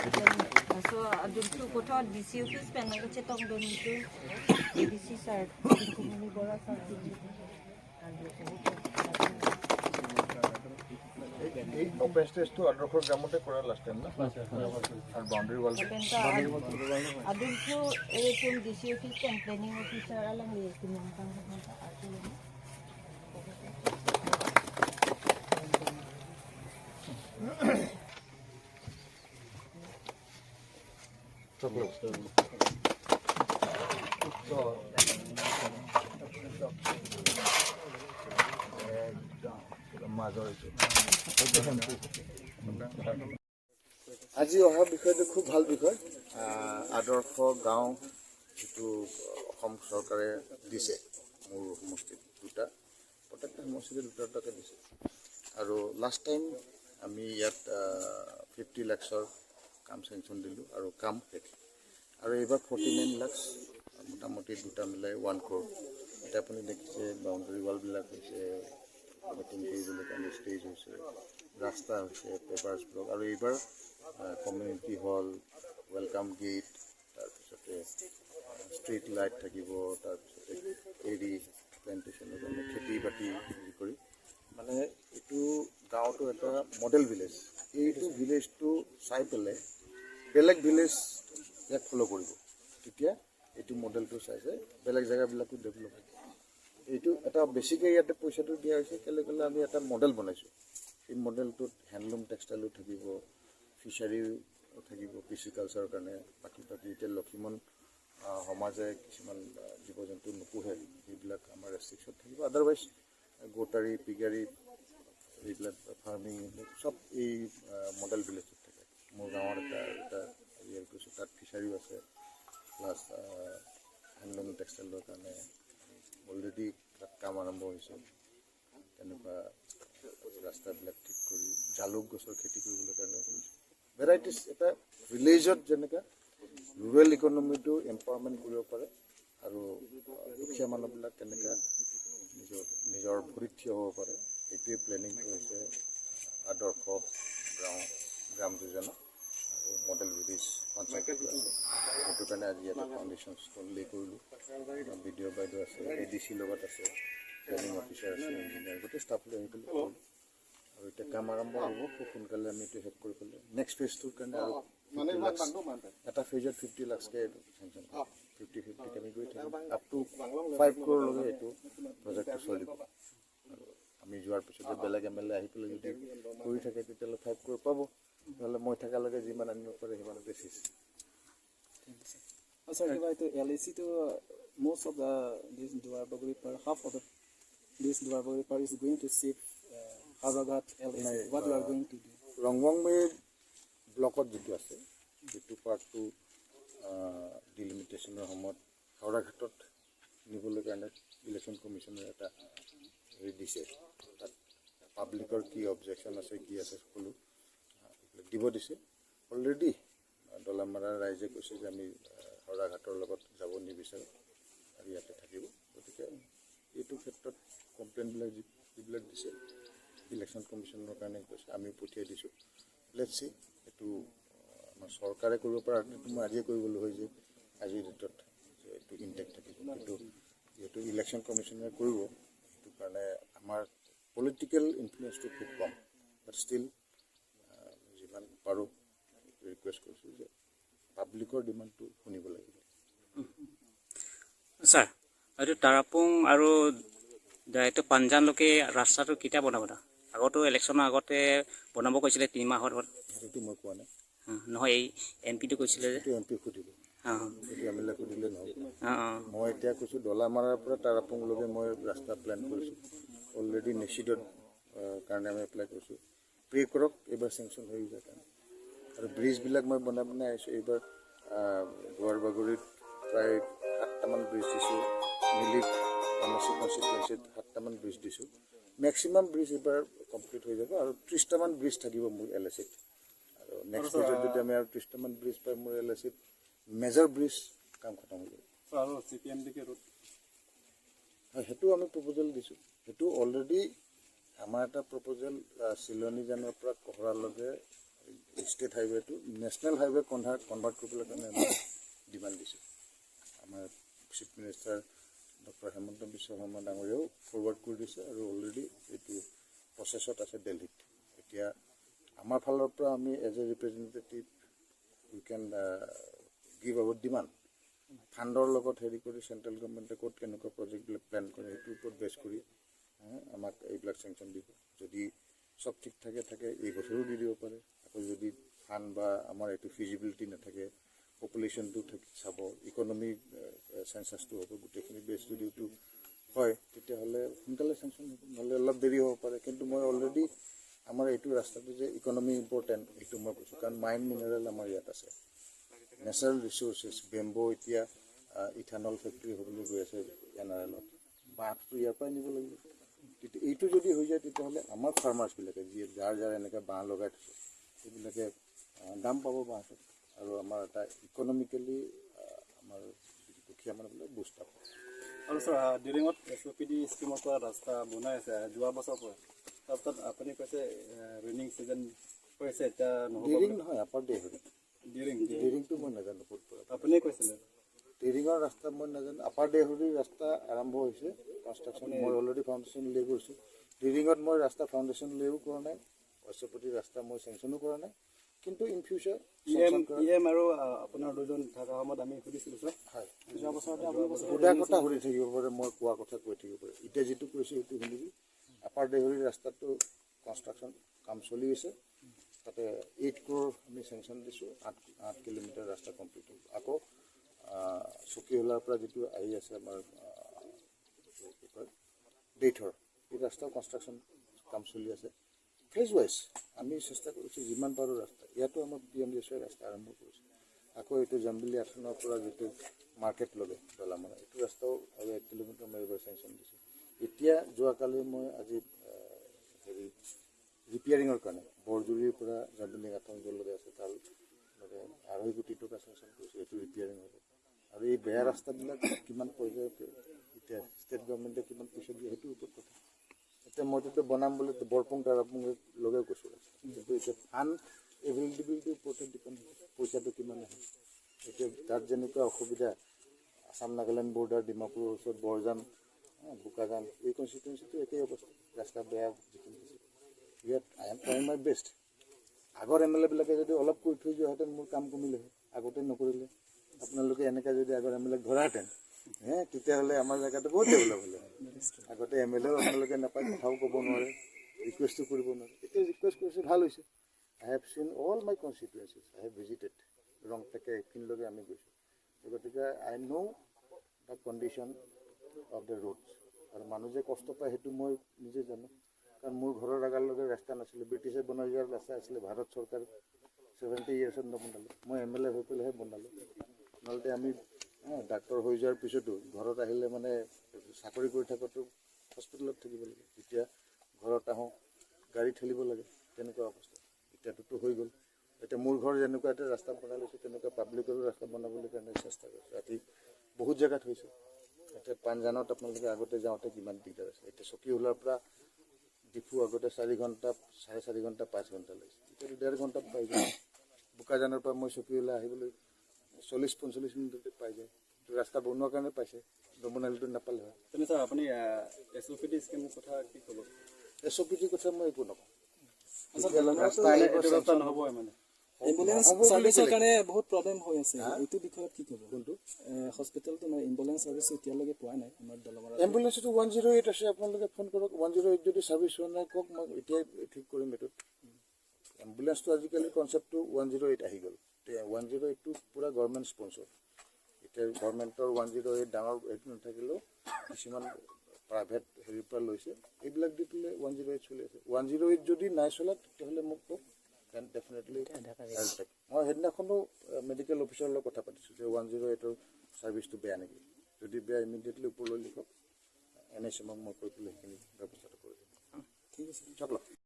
So Adarxo kota DC office pe nang che tong don itu DC sir kumuni bora sir এই open stage তো Adarxo গ্রামতে করা last time না আর boundary wall Adarxo এরকম DC office planning officer alang le tinangkang ato আজি অহা বিষয়টো খুব ভাল বিষয় Adarxo গাঁও যেটো অসম চৰকাৰে দিছে মোৰ সমষ্টিত দুটা প্ৰত্যেকটা সমষ্টিত দুটা দিছে আৰু লাষ্ট টাইম আমি ইয়াত 50 লাখৰ কাম চেংচন দিলোঁ আৰু কাম শেষ আৰু এইবাৰ 49 লাখ মোটামুটি দুটা মিলাই 1 crore এটা আপুনি দেখিছে বাউণ্ডাৰী ৱালবিলাক হৈছে মিটিং কৰিবলৈ কাৰণে ষ্টেজ হৈছে ৰাস্তা হৈছে পেপাৰ্ছ ব্লক আৰু এইবাৰ কমিউনিটি হল ওয়েলকাম গেট তাৰপিছতে ষ্ট্ৰীট লাইট থাকিব তাৰপিছতে এৰি প্লেণ্টেশ্যনৰ কাৰণে খেতি বাতি কৰি মানে এইটো গাঁৱটো এটা মডেল ভিলেজ এইটো ভিলেজটো চাই পেলাই বেলেগ ভিলেজ ইয়াক ফ'ল' কৰিব তেতিয়া এইটো মডেলটো চাইছে বেলেগ জেগাবিলাকো ডেভেলপ হ'ব এইটো এটা বেছিকৈ ইয়াতে পইচাটো দিয়া হৈছে কেলে কেলে আমি এটা মডেল বনাইছোঁ এই মডেলটোত হেণ্ডলুম টেক্সটাইলো থাকিব ফিচাৰীও থাকিব পিচিকালচাৰৰ কাৰণে বাকী এতিয়া লক্ষীমন সমাজে কিছুমান জীৱ জন্তু নোপোহে সেইবিলাক আমাৰ ৰেষ্ট্ৰিকশ্যন থাকিব আদাৰৱাইজ গোটাৰী পিগাৰী এইবিলাক ফাৰ্মিং চব এই মডেল ভিলেজত থাকে মোৰ গাঁৱৰ এটা ইয়াৰ কৈছোঁ তাত ফিচাৰীও আছে প্লাছ হেণ্ডলুম টেক্সটাইলৰ কাৰণে অলৰেডি তাত কাম আৰম্ভ হৈছে তেনেকুৱা ৰাস্তাবিলাক ঠিক কৰি জালুক গছৰ খেতি কৰিবলৈ কাৰণে কৰিছে ভেৰাইটিছ এটা ভিলেজত যেনেকৈ ৰুৰেল ইকনমিটো এম্পাৱাৰমেণ্ট কৰিব পাৰে আৰু দুখীয়া মানুহবিলাক কেনেকৈ নিজৰ ভৰিত থিয় হ'ব পাৰে এইটোৱে প্লেনিংটো হৈছে Adarxo গ্ৰাম যোজনা আৰু মডেল ভিলেজ পঞ্চায়ত আছে সেইটো কাৰণে আজি ইয়াতে ফাউণ্ডেশ্যন ষ্টল লে কৰিলোঁ ভিডিঅ' বাইদেউ আছে ADC লগত আছে প্লেনিং অফিচাৰ আছে ইঞ্জিনিয়াৰ গোটেই ষ্টাফ লৈ আহি পেলাই কৰিলোঁ আৰু এতিয়া কাম আৰম্ভ হ'ব খুব সোনকালে আমি এইটো শেষ কৰি পেলাই নেক্সট ফেজটোৰ কাৰণে আৰু এটা ফেজত 50 লাখকৈ এইটো চেংচন 50 আমি গৈ থাকিম আপ টু 5 crore এইটো প্ৰজেক্টটো চলিব আৰু আমি যোৱাৰ পিছতে বেলেগ MLA আহি পেলাই যদি কৰি থাকে তেতিয়াহ'লে 5 crore পাব নহ'লে মই থকালৈকে যিমান আনিব পাৰে সিমান বেছি Sir, LAC to most of this Duarbaguri par half of this Duarbaguri par is going to save Haragat LAC. What you are going to do? Longeh ব্লকত যেটো আছে যেটো পাৰ্টটো ডিলিমিটেশ্যনৰ সময়ত হাওৰাঘাটত নিবলৈ কাৰণে ইলেকশ্যন কমিশ্যনে এটা দিছে তাত পাব্লিকৰ কি অবজেকশ্যন আছে কি আছে সকলো দিব দিছে অলৰেডি দলামাৰা ৰাইজে কৈছে যে আমি হাওৰাঘাটৰ লগত যাব নিবিচাৰোঁ আৰু ইয়াতে থাকিব গতিকে এইটো ক্ষেত্ৰত কমপ্লেইনবিলাক যিবিলাক দিছে ইলেকশ্যন কমিশ্যনৰ কাৰণে কৈছে আমি পঠিয়াই দিছোঁ লেটছ চি এইটো আমাৰ চৰকাৰে কৰিব পৰা সেইটো মই আজিয়ে কৰিবলৈ হয় যে আজিৰ ডেটত যে এইটো ইনটেক্ট থাকিব কিন্তু যিহেতু ইলেকশ্যন কমিশ্যনে কৰিব সেইটো কাৰণে আমাৰ পলিটিকেল ইনফ্লুৱেঞ্চটো খুব কম বাট ষ্টিল যিমান পাৰোঁ ৰিকুৱেষ্ট কৰিছোঁ যে পাব্লিকৰ ডিমাণ্ডটো শুনিব লাগিব ছাৰ এইটো তাৰাপুং আৰু এইটো পাঞ্জানলৈকে ৰাস্তাটো কেতিয়া বনাব আগতো ইলেকশ্যনৰ আগতে বনাব কৈছিলে 3 মাহৰ সেইটো মই কোৱা নাই নহয় এই MP টো কৈছিলে যে MP সুধিব এইটো MLA সুধিলে নহ'ব মই এতিয়া কৈছোঁ দলামাৰাৰ পৰা তাৰাপুংলৈকে মই ৰাস্তা প্লেন কৰিছোঁ অলৰেডি নেচিডৰ কাৰণে আমি এপ্লাই কৰিছোঁ প্ৰে কৰক এইবাৰ চেংচন হৈ যায় কাৰণে আৰু ব্ৰিজবিলাক মই বনাই আহিছোঁ এইবাৰ দুৱাৰবাগৰিত প্ৰায় 7টামান ব্ৰিজ দিছোঁ মিলি কমাৰ্চি কনষ্টিটুৱেঞ্চিত 7টামান ব্ৰিজ দিছোঁ মেক্সিমাম ব্ৰিজ এইবাৰ কমপ্লিট হৈ যাব আৰু 30টামান ব্ৰিজ থাকিব মোৰ LACত আৰু নেক্সট ফেজত যদি আমি আৰু 30টামান ব্ৰিজ পাই মোৰ LACত মেজৰ ব্ৰিজ কাম খতম হৈ যাব আৰু CPMDকে ৰোড হয় সেইটো আমি প্ৰপ'জেল দিছোঁ সেইটো অলৰেডি আমাৰ এটা প্ৰপ'জেল চিলনীজানৰ পৰা কহৰালৈকে ষ্টেট হাইৱেটো নেশ্যনেল হাইৱে কনভাৰ্ট কৰিবলৈ কাৰণে আমি ডিমাণ্ড দিছোঁ। আমাৰ chief minister doctor Hemanta Biswa Sarma ডাঙৰীয়াও forward কৰি দিছে আৰু অলৰেডি এইটো প্ৰচেছত আছে দিল্লীত। এতিয়া আমাৰ ফালৰ পৰা আমি as a representative we can give our demand. ফাণ্ডৰ লগত হেৰি কৰি চেণ্ট্ৰেল গভৰ্ণমেণ্টে ক'ত কেনেকুৱা প্ৰজেক্টবিলাক প্লেন কৰে সেইটোৰ ওপৰত বেছ কৰি আমাক এইবিলাক চেংচন দিব। যদি চব ঠিক থাকে এই বছৰো দি দিব পাৰে। আকৌ যদি ফাণ্ড বা আমাৰ এইটো ফিজিবিলিটি নাথাকে, পপুলেশ্যনটো চাব, ইকনমিক চেঞ্চাছটো হ'ব, গোটেইখিনি বেছ যদি এইটো হয় তেতিয়াহ'লে সোনকালে চেংচন হ'ব, নহ'লে অলপ দেৰি হ'ব পাৰে। কিন্তু মই অলৰেডি আমাৰ এইটো ৰাস্তাটো যে ইকনমি ইম্পৰ্টেণ্ট এইটো মই কৈছোঁ, কাৰণ মাইন মিনাৰেল আমাৰ ইয়াত আছে, নেচাৰেল ৰিচোৰ্চেছ, বেম্বো এতিয়া ইথানল ফেক্টৰী হ'বলৈ গৈ আছে NRLত, বাঁহটো ইয়াৰ পৰাই নিব লাগিব। তেতিয়া এইটো যদি হৈ যায় তেতিয়াহ'লে আমাৰ ফাৰ্মাৰ্ছবিলাকে যাৰ এনেকৈ বাঁহ লগাই থৈছে সেইবিলাকে দাম পাব বাঁহটোত, আৰু আমাৰ এটা ইকনমিকেলি আমাৰ দুখীয়া মানুহবিলাক বুষ্ট পাব। আৰু ছাৰ ডিৰিঙত SOPD স্কিমৰ পৰা ৰাস্তা বনাই আছে যোৱা বছৰৰ পৰা, তাৰপিছত আপুনি কৈছে ৰেইনিং ছিজন কৈছে এতিয়া ডিৰিং নহয়, আপাৰ দেহৰি। ডিৰিংটো মই নাজানো ক'ত পৰা, আপুনিয়ে কৈছিলে। ডিৰিঙৰ ৰাস্তা মই নাজানো। আপাৰ দেহৰিৰ ৰাস্তা আৰম্ভ হৈছে কনষ্ট্ৰাকশ্যন, মই অলৰেডি ফাউণ্ডেশ্যন লে কৰিছোঁ। ডিৰিঙত মই ৰাস্তা ফাউণ্ডেশ্যন লেও কৰা নাই, SOPD ৰাস্তা মই চেংচনো কৰা নাই, কিন্তু ইন ফিউচাৰ EM আৰু আপোনাৰ দুজন থকা সময়ত আমি সুধিছিলোঁ ছাৰ। হয়, যোৱা বছৰতে আপুনি সুধা কথা সুধি থাকিব পাৰে, মই কোৱা কথা কৈ থাকিব পাৰে। এতিয়া যিটো কৈছোঁ সেইটো শুনিবি। আপাৰ দেহৰিৰ ৰাস্তাটো কনষ্ট্ৰাকশ্যন কাম চলি আছে, তাতে 8 crore আমি চেংচন দিছোঁ, 8 কিলোমিটাৰ ৰাস্তা কমপ্লিট হ'ব। আকৌ চকীহোলাৰ পৰা যিটো আহি আছে আমাৰ কি কয় ডেইথৰ, এই ৰাস্তাও কনষ্ট্ৰাকশ্যন কাম চলি আছে। ফেজ ৱাইজ আমি চেষ্টা কৰিছোঁ যিমান পাৰোঁ ৰাস্তা। ইয়াতো আমাৰ PMDSৰ ৰাস্তা আৰম্ভ কৰিছোঁ। আকৌ এইটো জাম্বিলি আথানৰ পৰা যিটো মাৰ্কেট লগে দলামাৰা, এইটো ৰাস্তাও আৰু 1 কিলোমিটাৰ মই এইবাৰ চেংচন দিছোঁ। এতিয়া যোৱাকালি মই আজি হেৰি ৰিপেয়াৰিঙৰ কাৰণে বৰজুৰিৰ পৰা জাম্বিলি আথান য'লৈকে আছে তাৰ মানে 2.5 কোটি টকা চেংচন কৰিছোঁ, এইটো ৰিপেয়াৰিং হ'ব। আৰু এই বেয়া ৰাস্তাবিলাক কিমান পইচা এতিয়া ষ্টেট গভৰ্ণমেণ্টে কিমান পইচা দিয়ে সেইটোৰ ওপৰত কথা। এতিয়া মইতো বনাম বুলি বৰপুং তাৰাপুং লগে কৈছোঁ, কিন্তু এতিয়া ফাণ্ড এভেইলেবিলিটিৰ ওপৰতে ডিপেণ্ড হৈছে, পইচাটো কিমান আহে। এতিয়া তাত যেনেকুৱা অসুবিধা, আসাম নাগালেণ্ড বৰ্ডাৰ, ডিমাপুৰৰ ওচৰত বৰজান, বোকাজান, এই কনষ্টিটুৱেঞ্চিটো একেই অৱস্থা, ৰাস্তা বেয়া যিখিনি আছে। ইয়াত I am trying my best. আগৰ MLA বিলাকে যদি অলপ কৰি থৈ যোৱাহেঁতেন মোৰ কাম কমিলে হয়, আগতে নকৰিলে। আপোনালোকে এনেকৈ যদি আগৰ MLA ধৰাহেঁতেন তেতিয়াহ'লে আমাৰ জেগাটো বহুত ডেভেলপ হ'লে হয়। আগতে MLAও আপোনালোকে নাপায়, কথাও ক'ব নোৱাৰে, ৰিকুৱেষ্টো কৰিব নোৱাৰে। এতিয়া ৰিকুৱেষ্ট কৰিছে, ভাল হৈছে। I have seen all my constituencies, I have visited. ৰং টেকে এইখিনিলৈকে আমি গৈছোঁ। গতিকে I know' the condition of the roads, আৰু মানুহ যে কষ্ট পায় সেইটো মই নিজে জানো। কাৰণ মোৰ ঘৰৰ আগাৰলৈকে ৰাস্তা নাছিলে, ব্ৰিটিছে বনাই যোৱাৰ ৰাস্তা আছিলে, ভাৰত চৰকাৰ 70 yearsত নবনালে, মই MLA হৈ পেলাইহে বনালোঁ। নহ'লে আমি ডাক্তৰ হৈ যোৱাৰ পিছতো ঘৰত আহিলে মানে চাকৰি কৰি থকাটো হস্পিটেলত থাকিব লাগে, যেতিয়া ঘৰত আহোঁ গাড়ী ঠেলিব লাগে, তেনেকুৱা অৱস্থা। এতিয়াতো হৈ গ'ল। এতিয়া মোৰ ঘৰ যেনেকুৱা এটা ৰাস্তা বনাই লৈছোঁ, তেনেকুৱা পাব্লিকৰো ৰাস্তা বনাবলৈ কাৰণে চেষ্টা কৰিছোঁ। ৰাতি বহুত জেগাত হৈছে। এতিয়া পাঞ্জানত আপোনালোকে আগতে যাওঁতে কিমান দিগদাৰ আছে। এতিয়া চকীহোলাৰ পৰা ডিফু আগতে 4 ঘণ্টা, 4.5 ঘণ্টা, 5 ঘণ্টা লাগিছে, এতিয়া 1.5 ঘণ্টাত পাই যায়। বোকাজানৰ পৰা মই চকীহোলা আহিবলৈ 40-45 মিনিটতে পাই যায়। ৰাস্তা বনোৱাৰ কাৰণে পাইছে, নবনালেতো নাপালে হয়। তেনে ছাৰ আপুনি SOPD স্কিমৰ কথা কি ক'ব? SOPD কথা মই একো নকওঁ। নহ'ব মানে এম্বুলেন্স সাৰ্ভিসৰ কাৰণে বহুত প্ৰব্লেম হৈ আছে, এইটো বিষয়ত কি ক'ব? কোনটো হস্পিটেলটো মানে এম্বুলেন্স সাৰ্ভিস এতিয়ালৈকে পোৱা নাই আমাৰ দলমাৰা। এম্বুলেন্সটো 108 আছে, আপোনালোকে ফোন কৰক। 108 যদি ছাৰ্ভিচ হোৱা নাই কওক, মই এতিয়াই ঠিক কৰিম এইটোত। এম্বুলেন্সটো আজিকালি কনচেপ্টটো 108 আহি গ'ল। 108টো পূৰা গভৰ্ণমেণ্ট স্পনচৰ। এতিয়া গভৰ্ণমেণ্টৰ 108 ডাঙৰ এইটো নাথাকিলেও কিছুমান প্ৰাইভেট হেৰিৰ পৰা লৈছে, এইবিলাক দি পেলাই 108 চলি আছে। 108 যদি নাই চলা তেতিয়াহ'লে মোক কওক, দেন ডেফিনেটলি মই সেইদিনাখনো মেডিকেল অফিচাৰৰ লগত কথা পাতিছোঁ যে 108ৰ ছাৰ্ভিচটো বেয়া নেকি, যদি বেয়া ইমিডিয়েটলি ওপৰলৈ লিখক, NHM মই কৈ পেলাই সেইখিনি ব্যৱস্থাটো কৰি দিম। ঠিক আছে। চাওক।